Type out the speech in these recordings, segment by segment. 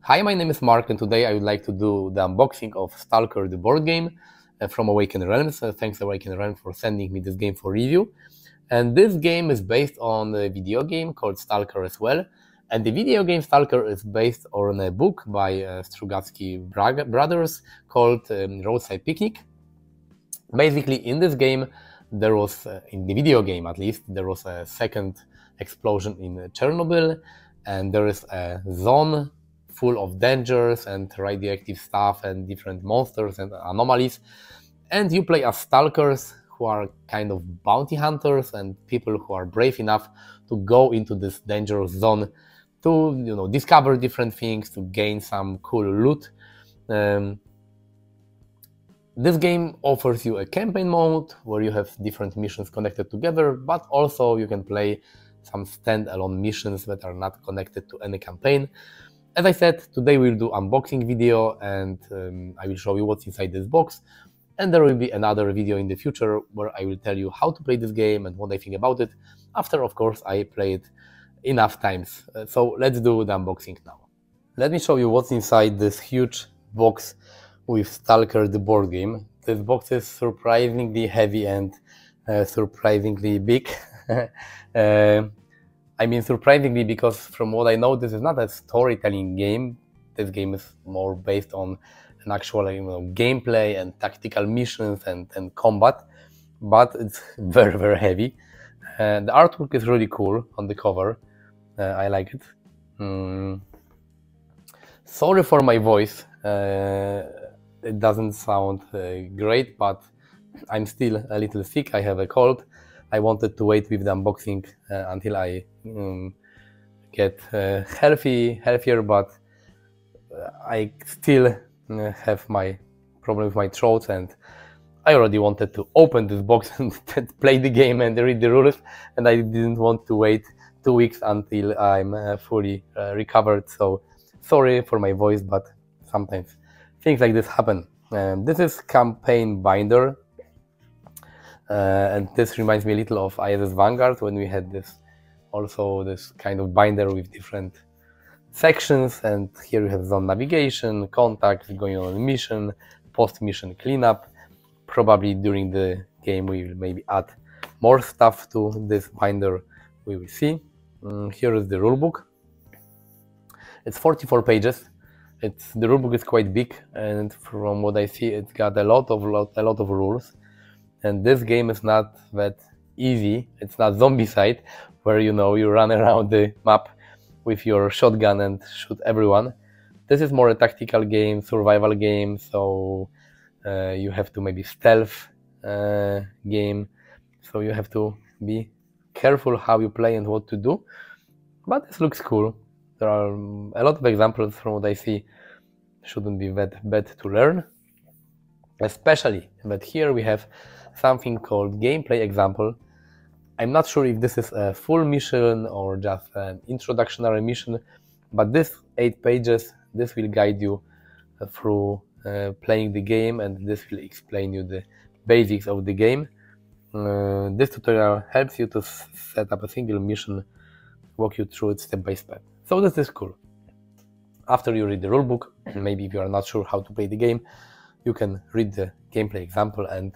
Hi, my name is Mark, and today I would like to do the unboxing of S.T.A.L.K.E.R, the board game from Awaken Realms. Thanks Awaken Realms for sending me this game for review. And this game is based on a video game called S.T.A.L.K.E.R as well. And the video game S.T.A.L.K.E.R is based on a book by Strugatsky brothers called Roadside Picnic. Basically, in this game, there was, in the video game at least, there was a second explosion in Chernobyl, and there is a zone full of dangers and radioactive stuff and different monsters and anomalies. And you play as stalkers who are kind of bounty hunters and people who are brave enough to go into this dangerous zone to discover different things, to gain some cool loot. This game offers you a campaign mode where you have different missions connected together, but also you can play some standalone missions that are not connected to any campaign. As I said, today we'll do unboxing video and I will show you what's inside this box. And there will be another video in the future where I will tell you how to play this game and what I think about it, after, of course, I play it enough times. So let's do the unboxing now. Let me show you what's inside this huge box with S.T.A.L.K.E.R, the board game. This box is surprisingly heavy and surprisingly big. I mean surprisingly because from what I know, this is not a storytelling game. This game is more based on an actual gameplay and tactical missions and combat, but it's very, very heavy. The artwork is really cool on the cover. I like it. Sorry for my voice. It doesn't sound great, but I'm still a little sick. I have a cold. I wanted to wait with the unboxing until I get healthier, but I still have my problem with my throat, and I already wanted to open this box and play the game and read the rules, and I didn't want to wait 2 weeks until I'm fully recovered. So sorry for my voice, but sometimes things like this happen. This is campaign binder, and this reminds me a little of ISS Vanguard when we had this kind of binder with different sections, and here you have zone navigation, contacts, going on a mission, post-mission cleanup. Probably during the game we will maybe add more stuff to this binder, we will see. Here is the rulebook. It's 44 pages. The rulebook is quite big, and from what I see, it's got a lot of rules. And this game is not that easy. It's not Zombicide, where you run around the map with your shotgun and shoot everyone. This is more a tactical game, survival game, so you have to maybe stealth game, so you have to be careful how you play and what to do. But this looks cool. There are a lot of examples from what I see. Shouldn't be that bad to learn, especially that here we have something called gameplay example. I'm not sure if this is a full mission or just an introductory mission, but this 8 pages, this will guide you through playing the game, and this will explain you the basics of the game. This tutorial helps you to set up a single mission, walk you through it step by step. So this is cool. After you read the rulebook, maybe if you are not sure how to play the game, you can read the gameplay example and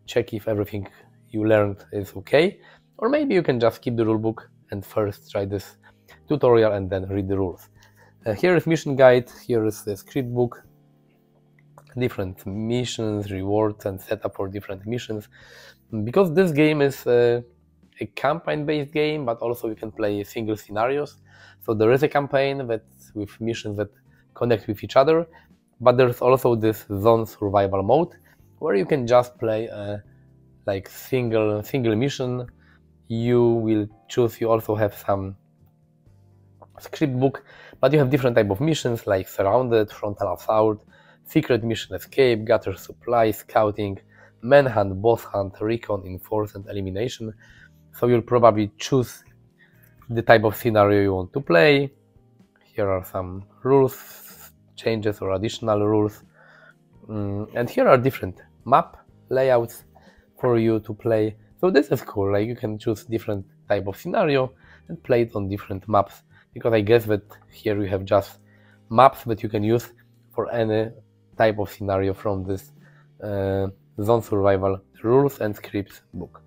check if everything you learned is okay, or maybe you can just skip the rulebook and first try this tutorial and then read the rules. Here is mission guide, here is the script book, different missions, rewards, and setup for different missions. Because this game is a campaign-based game, but also you can play single scenarios. So there is a campaign with missions that connect with each other, but there's also this zone survival mode where you can just play a single mission. You will choose. You also have some script book, but you have different type of missions like surrounded, frontal assault, secret mission, escape, gather supplies, scouting, manhunt, boss hunt, recon, enforce, and elimination. So you'll probably choose the type of scenario you want to play. Here are some rules changes or additional rules, and here are different map layouts for you to play. So this is cool, like you can choose different type of scenario and play it on different maps. because I guess that here you have just maps that you can use for any type of scenario from this Zone Survival Rules and Scripts book.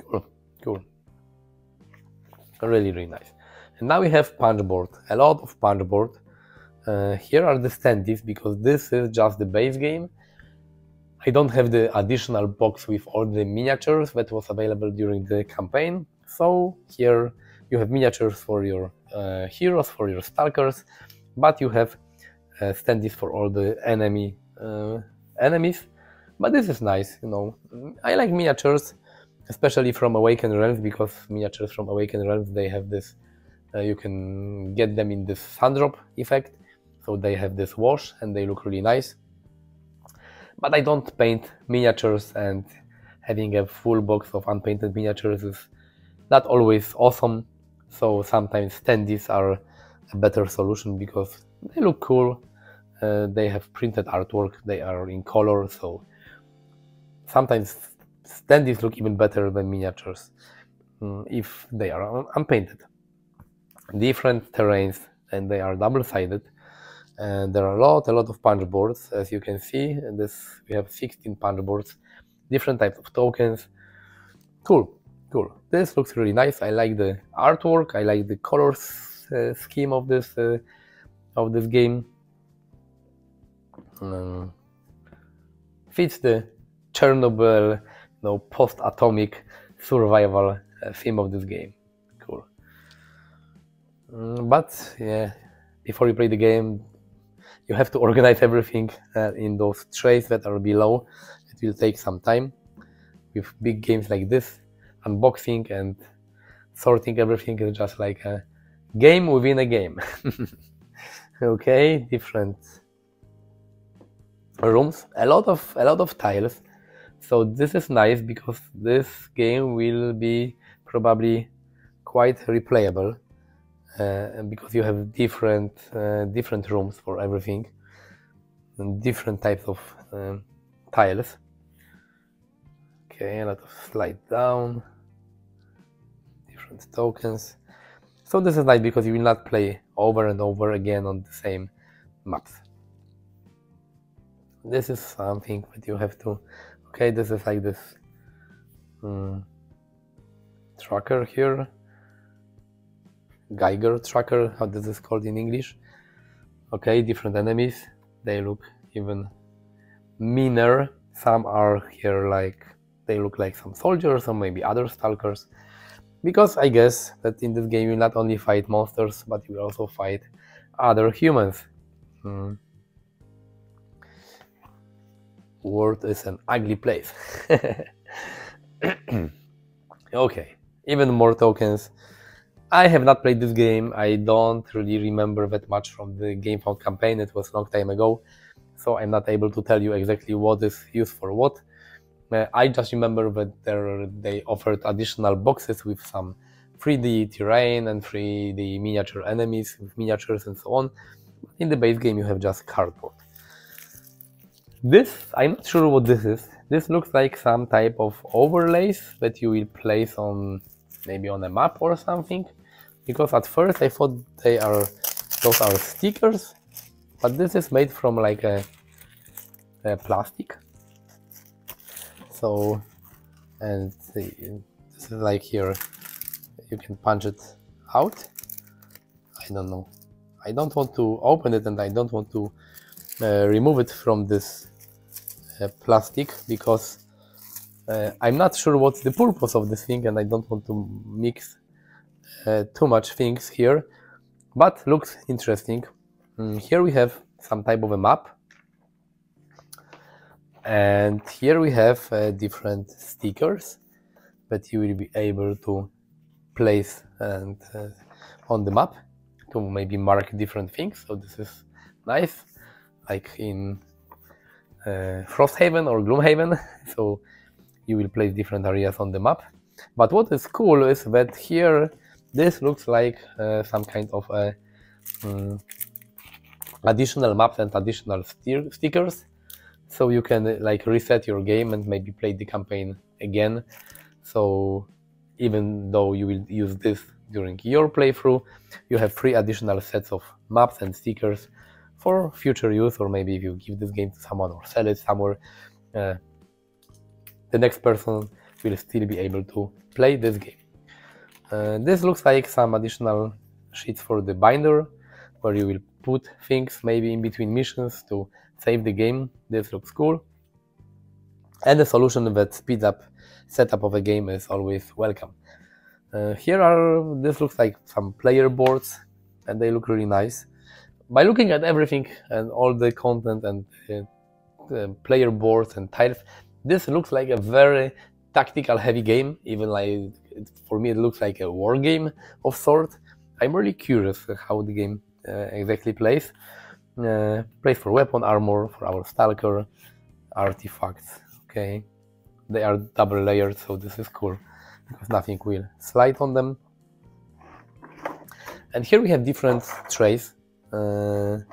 Cool, cool. Really, really nice. And now we have punchboard, a lot of punchboard. Here are the standees, because this is just the base game. I don't have the additional box with all the miniatures that was available during the campaign. So here you have miniatures for your heroes, for your stalkers, but you have standees for all the enemies. But this is nice, you know. I like miniatures, especially from Awaken Realms, because miniatures from Awaken Realms, they have this, you can get them in this sun drop effect, so they have this wash and they look really nice. But I don't paint miniatures, and having a full box of unpainted miniatures is not always awesome, so sometimes standees are a better solution because they look cool, they have printed artwork, they are in color, so sometimes standees look even better than miniatures if they are unpainted. Different terrains, and they are double-sided, and there are a lot of punch boards, as you can see. And this, we have 16 punch boards, different types of tokens. Cool. This looks really nice. I like the artwork, I like the colors scheme of this game. Fits the Chernobyl, post-atomic survival theme of this game. Cool. But yeah, before you play the game, you have to organize everything in those trays that are below. It will take some time. With big games like this, unboxing and sorting everything is just like a game within a game. Okay, different rooms, a lot of tiles. So this is nice because this game will be probably quite replayable, because you have different rooms for everything and different types of tiles. Okay, a lot of slide down, different tokens. So this is nice because you will not play over and over again on the same maps. This is something that you have to, okay, this is like this tracker here, Geiger tracker, how this is called in English. Okay, different enemies, they look even meaner. Some are here like, they look like some soldiers or maybe other stalkers, because I guess that in this game you not only fight monsters, but you will also fight other humans. World is an ugly place. Okay, even more tokens. I have not played this game. I don't really remember that much from the GameFound campaign. It was a long time ago, so I'm not able to tell you exactly what is used for what. I just remember that they offered additional boxes with some 3D terrain and 3D miniature enemies with miniatures and so on. In the base game you have just cardboard. This, I'm not sure what this is. This looks like some type of overlays that you will place on, maybe on a map or something, because at first I thought those are stickers, but this is made from like a plastic. So, and this is like here, you can punch it out. I don't know. I don't want to open it, and I don't want to remove it from this plastic, because I'm not sure what's the purpose of this thing, and I don't want to mix too much things here, but looks interesting. Here we have some type of a map, and here we have different stickers that you will be able to place and on the map to maybe mark different things. So this is nice, like in Frosthaven or Gloomhaven. So you will place different areas on the map. But what is cool is that here this looks like some kind of additional maps and additional stickers. So you can like reset your game and maybe play the campaign again. So even though you will use this during your playthrough. You have 3 additional sets of maps and stickers for future use, or maybe if you give this game to someone or sell it somewhere, the next person will still be able to play this game. This looks like some additional sheets for the binder, where you will put things maybe in between missions to save the game. This looks cool. And a solution that speeds up setup of a game is always welcome. This looks like some player boards, and they look really nice. By looking at everything and all the content and player boards and tiles, this looks like a very tactical heavy game. Even like, for me, it looks like a war game of sort. I'm really curious how the game exactly plays. Plays for weapon armor, for our Stalker, artifacts. Okay, they are double layered, so this is cool because nothing will slide on them. And here we have different trays where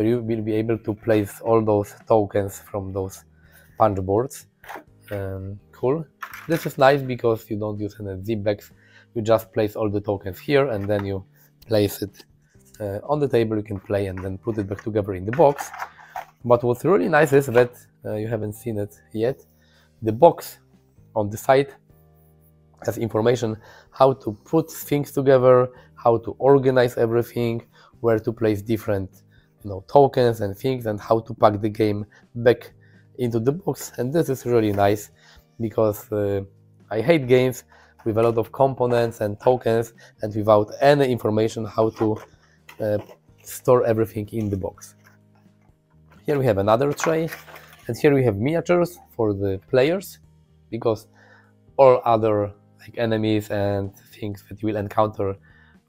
you will be able to place all those tokens from those punch boards. Cool. This is nice because you don't use any zip bags. You just place all the tokens here and then you place it on the table. You can play and then put it back together in the box. But what's really nice is that you haven't seen it yet. The box on the side has information how to put things together, how to organize everything, where to place different tokens and things, and how to pack the game back into the box. And this is really nice because I hate games with a lot of components and tokens and without any information how to store everything in the box. Here we have another tray, and here we have miniatures for the players, because all other enemies and things that you will encounter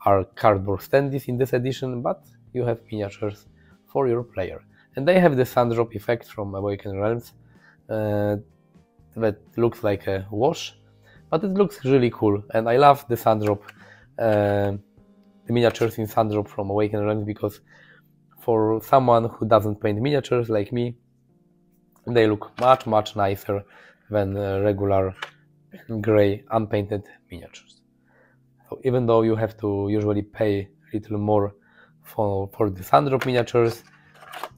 are cardboard standees in this edition, but you have miniatures for your player. And they have the sun drop effect from Awaken Realms that looks like a wash, but it looks really cool. And I love the sun drop, the miniatures in sun drop from Awaken Realms, because for someone who doesn't paint miniatures like me, they look much nicer than regular gray unpainted miniatures. So even though you have to usually pay a little more for the Sandrop miniatures,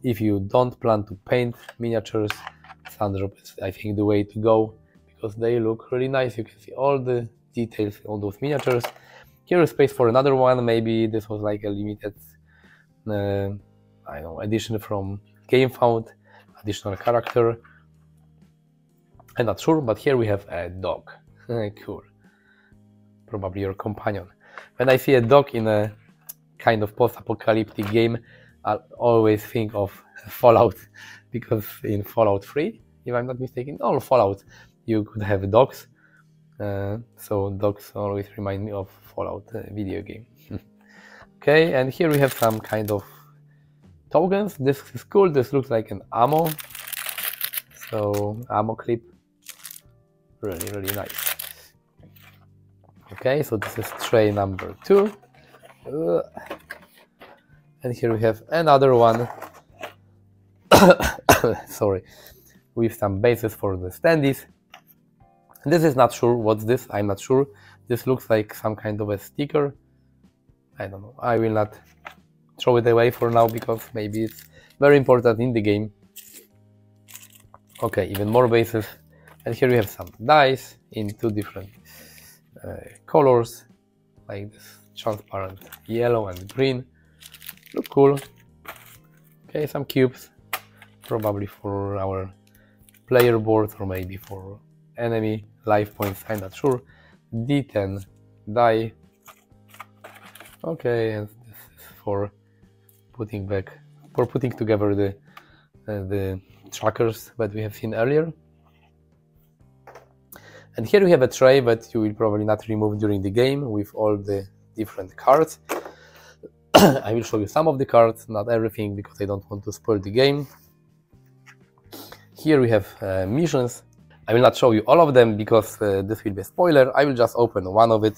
if you don't plan to paint miniatures, Sandrop is, I think, the way to go, because they look really nice. You can see all the details on those miniatures. Here is space for another one. Maybe this was like a limited I don't know, edition from GameFound, additional character. I'm not sure, but here we have a dog. Cool. Probably your companion. When I see a dog in a kind of post-apocalyptic game, I always think of Fallout, because in Fallout 3, if I'm not mistaken, all Fallout, you could have dogs. So dogs always remind me of Fallout video game. Okay, and here we have some kind of tokens. This is cool. This looks like an ammo. So ammo clip. Really nice. Okay, so this is tray number 2. And here we have another one. Sorry, with some bases for the standees. This is not sure what's this. I'm not sure. This looks like some kind of a sticker. I don't know. I will not throw it away for now because maybe it's very important in the game. Okay, even more bases. And here we have some dice in 2 different colors, like this transparent yellow and green. Look cool. Okay, some cubes, probably for our player board or maybe for enemy life points, I'm not sure. D10 die. Okay, and this is for putting together the trackers that we have seen earlier. And here we have a tray that you will probably not remove during the game with all the different cards. I will show you some of the cards, not everything, because I don't want to spoil the game. Here we have missions. I will not show you all of them because this will be a spoiler. I will just open one of it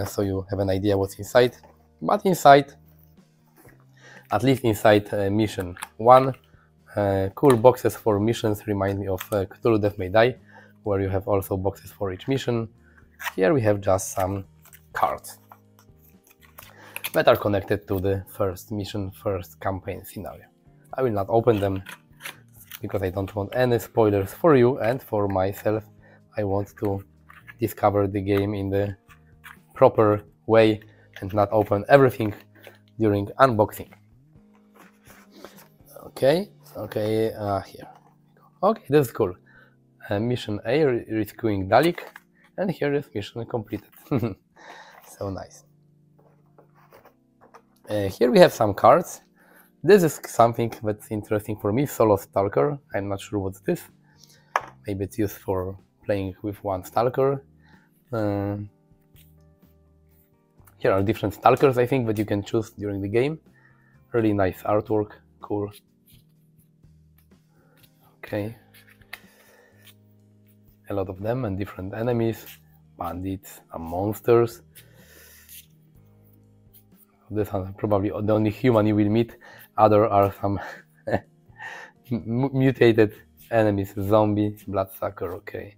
so you have an idea what's inside. But inside, at least inside mission 1, cool boxes for missions remind me of Cthulhu Death May Die, where you have also boxes for each mission. Here we have just some cards. that are connected to the first mission, first campaign scenario. I will not open them because I don't want any spoilers for you and for myself. I want to discover the game in the proper way and not open everything during unboxing. Okay, here. Okay, this is cool. Mission A, rescuing Dalek, and here is mission completed. So nice. Here we have some cards. This is something that's interesting for me, solo Stalker. I'm not sure what's this. Maybe it's used for playing with one Stalker. Here are different Stalkers, I think, that you can choose during the game. Really nice artwork, cool. Okay. A lot of them and different enemies, bandits and monsters. This is probably the only human you will meet. Other are some mutated enemies, zombie, bloodsucker, okay.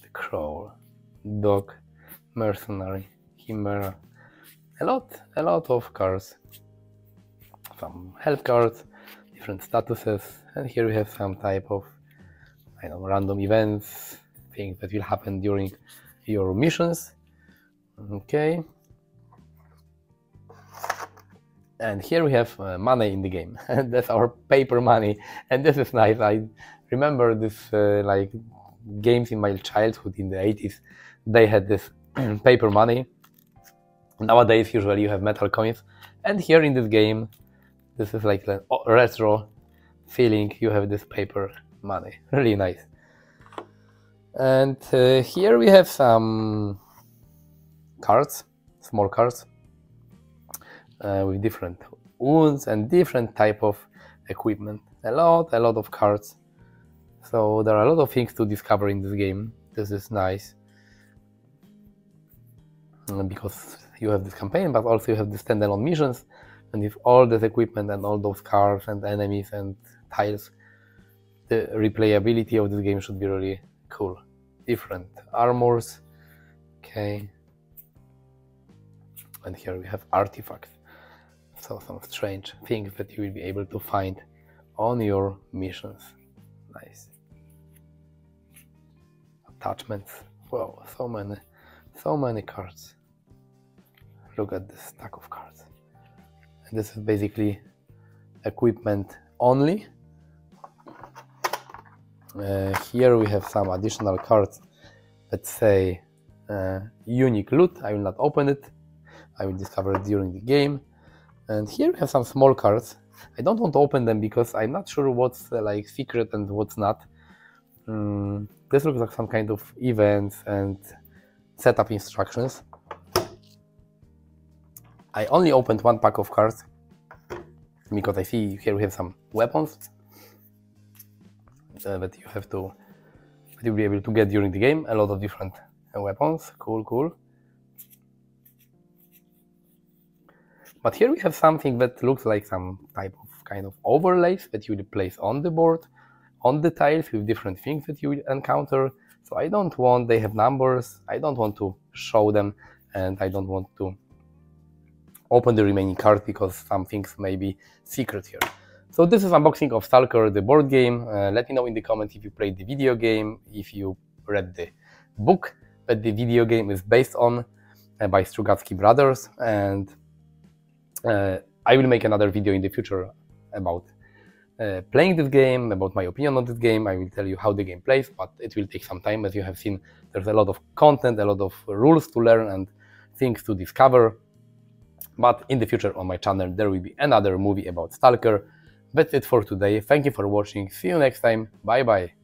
The crow, dog, mercenary, chimera. A lot of cards. Some health cards, different statuses, and here we have some type of, I don't know, random events, things that will happen during your missions. Okay. And here we have money in the game. That's our paper money, and this is nice. I remember this like games in my childhood in the 80s. They had this paper money. Nowadays, usually you have metal coins, and here in this game, this is like a retro feeling. You have this paper money, really nice. And here we have some cards, small cards. With different wounds and different type of equipment. A lot of cards. So there are a lot of things to discover in this game. This is nice. Because you have this campaign, but also you have the standalone missions. And with all this equipment and all those cars and enemies and tiles, the replayability of this game should be really cool. Different armors. Okay. And here we have artifacts. So some strange things that you will be able to find on your missions. Nice. Attachments. Wow, so many cards. Look at this stack of cards. And this is basically equipment only. Here we have some additional cards that say unique loot. I will not open it. I will discover it during the game. And here we have some small cards. I don't want to open them because I'm not sure what's like secret and what's not. This looks like some kind of events and setup instructions. I only opened one pack of cards because I see here we have some weapons that you'll be able to get during the game. A lot of different weapons. Cool. But here we have something that looks like some type of kind of overlays that you will place on the board, on the tiles with different things that you will encounter. So I don't want, they have numbers, I don't want to show them, and I don't want to open the remaining cards because some things may be secret here. So this is unboxing of S.T.A.L.K.E.R, the board game. Let me know in the comments if you played the video game, if you read the book that the video game is based on by Strugatsky brothers, and I will make another video in the future about playing this game, about my opinion on this game. I will tell you how the game plays, but it will take some time. As you have seen, there's a lot of content, a lot of rules to learn and things to discover. But in the future on my channel, there will be another movie about S.T.A.L.K.E.R. That's it for today. Thank you for watching. See you next time. Bye bye.